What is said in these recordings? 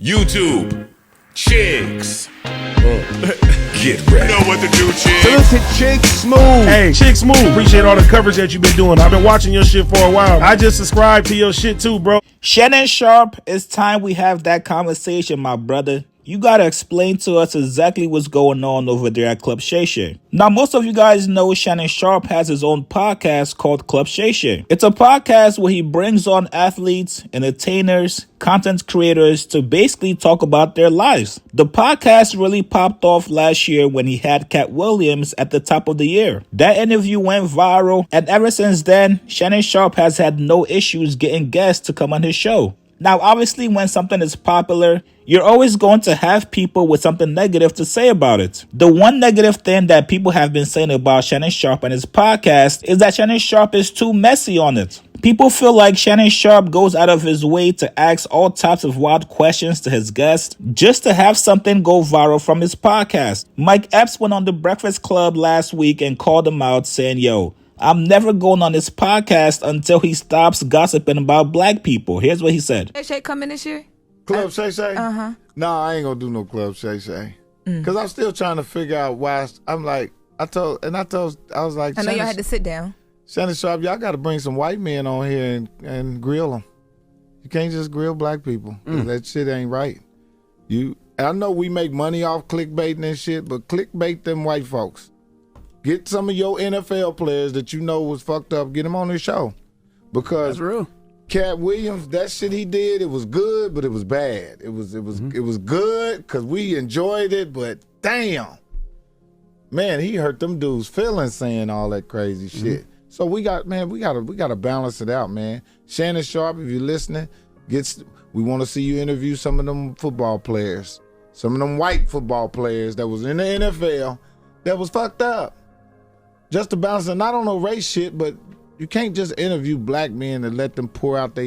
YouTube, chicks. Get ready. You know what to do, chicks. Look at Chick Smooth. Hey, Chick Smooth. Appreciate all the coverage that you've been doing. I've been watching your shit for a while. I just subscribed to your shit too, bro. Shannon Sharpe, it's time we have that conversation, my brother. You gotta explain to us exactly what's going on over there at Club Shay Shay. Now, most of you guys know Shannon Sharpe has his own podcast called Club Shay Shay. It's a podcast where he brings on athletes, entertainers, content creators to basically talk about their lives. The podcast really popped off last year when he had Cat Williams at the top of the year. That interview went viral, and ever since then, Shannon Sharpe has had no issues getting guests to come on his show. Now, obviously, when something is popular, you're always going to have people with something negative to say about it. The one negative thing that people have been saying about Shannon Sharpe and his podcast is that Shannon Sharpe is too messy on it. People feel like Shannon Sharpe goes out of his way to ask all types of wild questions to his guests just to have something go viral from his podcast. Mike Epps went on The Breakfast Club last week and called him out saying, "Yo, I'm never going on this podcast until he stops gossiping about black people." Here's what he said. Shay Shay coming this year? Club Shay Shay? Uh-huh. No, I ain't gonna do no Club Shay Shay. Because I'm still trying to figure out why. I'm like, I was like, I know y'all had to sit down. Shannon Sharpe, y'all got to bring some white men on here and grill them. You can't just grill black people. That shit ain't right. I know we make money off clickbaiting and shit, but clickbait them white folks. Get some of your NFL players that you know was fucked up, get them on this show. Because that's real. Cat Williams, that shit he did, it was good, but it was bad. It was good because we enjoyed it, but damn. Man, he hurt them dudes' feelings saying all that crazy shit. So we gotta balance it out, man. Shannon Sharpe, if you're listening, we want to see you interview some of them football players, some of them white football players that was in the NFL that was fucked up. Just to balance it, not on no race shit, but you can't just interview black men and let them pour out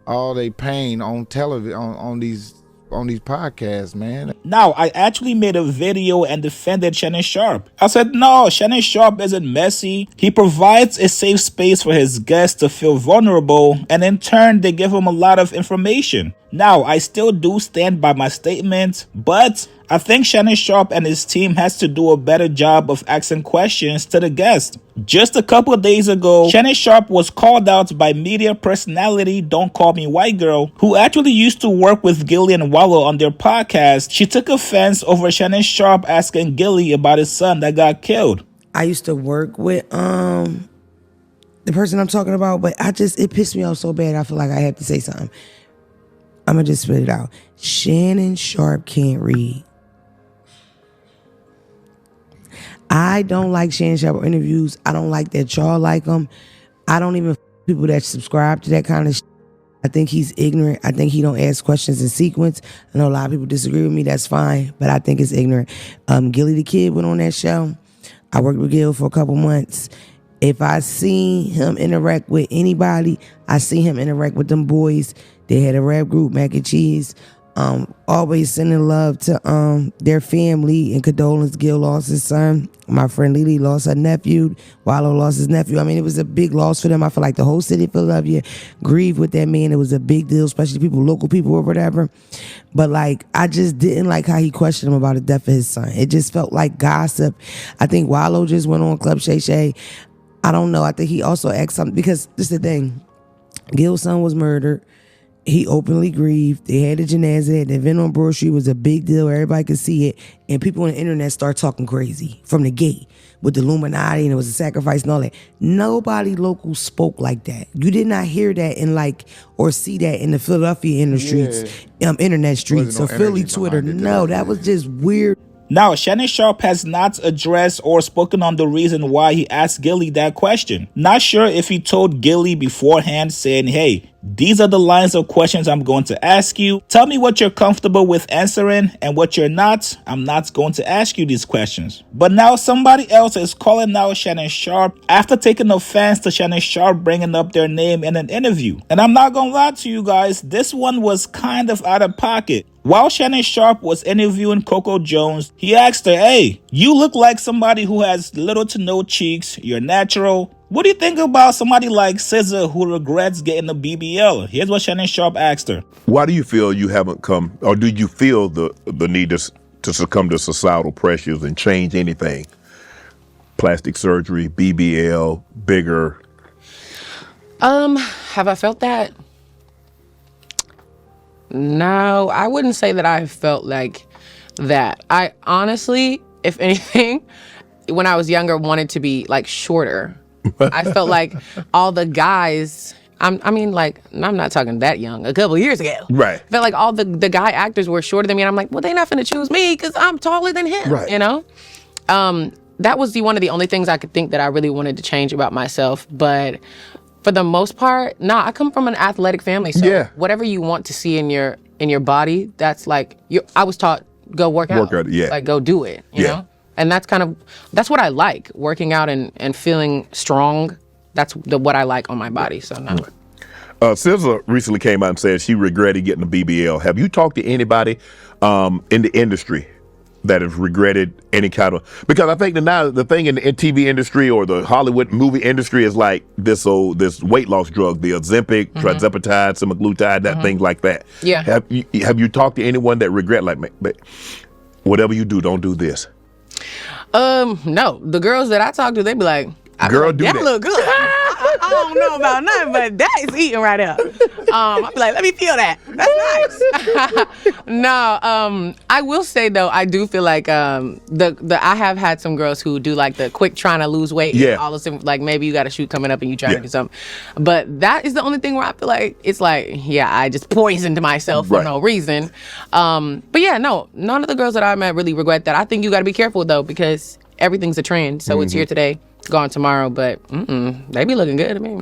all their pain on television on these podcasts, man. Now, I actually made a video and defended Shannon Sharpe. I said, no, Shannon Sharpe isn't messy. He provides a safe space for his guests to feel vulnerable, and in turn, they give him a lot of information. Now, I still do stand by my statement, but I think Shannon Sharpe and his team has to do a better job of asking questions to the guests. Just a couple of days ago, Shannon Sharpe was called out by media personality Don't Call Me White Girl, who actually used to work with Gillie and Wallow on their podcast. She took offense over Shannon Sharpe asking Gillie about his son that got killed. I used to work with the person I'm talking about, but it pissed me off so bad I feel like I have to say something. I'm going to just spit it out. Shannon Sharpe can't read. I don't like Shannon Sharpe interviews. I don't like that y'all like them. I don't even people that subscribe to that kind of shit. I think he's ignorant. I think he don't ask questions in sequence. I know a lot of people disagree with me. That's fine, but I think it's ignorant. Gillie Da Kid went on that show. I worked with Gil for a couple months. If I see him interact with anybody, I see him interact with them boys. They had a rap group, Mac and Cheese. Always sending love to their family and condolence. Gil lost his son. My friend Lily lost her nephew. Wallow lost his nephew. I mean, it was a big loss for them. I feel like the whole city of Philadelphia grieved with that man. It was a big deal, especially local people or whatever. But like, I just didn't like how he questioned him about the death of his son. It just felt like gossip. I think Wallow just went on Club Shay Shay. I don't know. I think he also asked something because this is the thing. Gil's son was murdered. He openly grieved. They had a janaza. The event on Broad Street was a big deal. Everybody could see it. And people on the internet start talking crazy from the gate with the Illuminati and it was a sacrifice and all that. Nobody local spoke like that. You did not hear that or see that in the Philadelphia internet streets or Philly Twitter. No, that was just weird. Now, Shannon Sharpe has not addressed or spoken on the reason why he asked Gillie that question. Not sure if he told Gillie beforehand saying, hey, these are the lines of questions I'm going to ask you. Tell me what you're comfortable with answering and what you're not. I'm not going to ask you these questions. But now somebody else is calling out Shannon Sharpe after taking offense to Shannon Sharpe bringing up their name in an interview. And I'm not going to lie to you guys, this one was kind of out of pocket. While Shannon Sharpe was interviewing Coco Jones, he asked her, hey, you look like somebody who has little to no cheeks. You're natural. What do you think about somebody like SZA who regrets getting the BBL? Here's what Shannon Sharpe asked her. Why do you feel you haven't come, or do you feel the need to succumb to societal pressures and change anything? Plastic surgery, BBL, bigger. Have I felt that? No, I wouldn't say that I felt like that. I honestly, if anything, when I was younger, wanted to be like shorter. I felt like all the guys, I'm not talking that young, a couple of years ago. Right. I felt like all the guy actors were shorter than me, and I'm like, well, they not finna choose me because I'm taller than him, Right. you know? That was one of the only things I could think that I really wanted to change about myself. But for the most part, I come from an athletic family, so Yeah. whatever you want to see in your body, that's like, I was taught, go work out. Yeah. Like, go do it, you Yeah. know? And that's what I like, working out and feeling strong. That's what I like on my body, so no. SZA recently came out and said she regretted getting a BBL. Have you talked to anybody in the industry that has regretted any kind of, because I think now the thing in the TV industry or the Hollywood movie industry is like this weight loss drug, the Ozempic, tirzepatide, semaglutide, things like that. Yeah. Have you talked to anyone that regret, like, whatever you do, don't do this? No. The girls that I talk to, they be like, Girl, do that. look good. I don't know about nothing, but that is eating right up. I be like, let me feel that. That's nice. No, I will say though, I do feel like I have had some girls who do like the quick trying to lose weight. Yeah. All of a sudden, like maybe you got a shoot coming up and you trying to do something. But that is the only thing where I feel like it's like, yeah, I just poisoned myself for no reason. But yeah, no, none of the girls that I met really regret that. I think you got to be careful though, because everything's a trend. So it's here today, gone tomorrow, but they be looking good to me.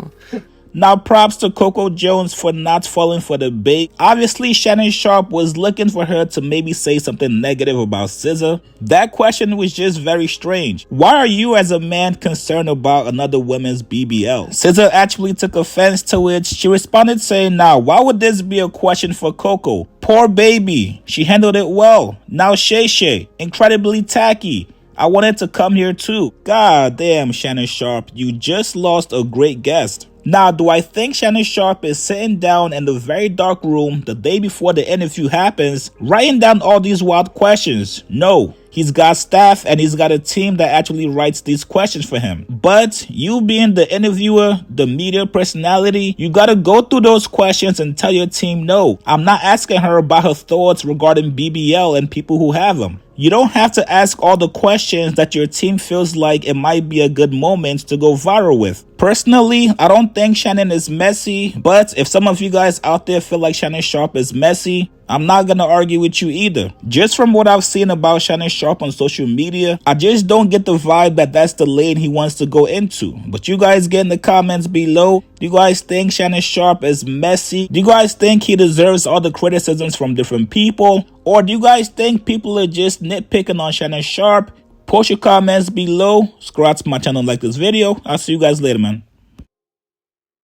Now, props to Coco Jones for not falling for the bait. Obviously, Shannon Sharpe was looking for her to maybe say something negative about SZA. That question was just very strange. Why are you as a man concerned about another woman's BBL? SZA actually took offense to it. She responded saying, now, why would this be a question for Coco? Poor baby. She handled it well. Now Shay Shay, incredibly tacky. I wanted to come here too. God damn, Shannon Sharpe, you just lost a great guest. Now, do I think Shannon Sharpe is sitting down in the very dark room the day before the interview happens, writing down all these wild questions? No. He's got staff and he's got a team that actually writes these questions for him. But you being the interviewer, the media personality, you gotta go through those questions and tell your team no. I'm not asking her about her thoughts regarding BBL and people who have them. You don't have to ask all the questions that your team feels like it might be a good moment to go viral with. Personally, I don't think Shannon is messy, but if some of you guys out there feel like Shannon Sharpe is messy, I'm not gonna argue with you either. Just from what I've seen about Shannon Sharpe on social media, I just don't get the vibe that that's the lane he wants to go into. But you guys get in the comments below. Do you guys think Shannon Sharpe is messy? Do you guys think he deserves all the criticisms from different people? Or do you guys think people are just nitpicking on Shannon Sharpe? Post your comments below. Subscribe to my channel and like this video. I'll see you guys later, man.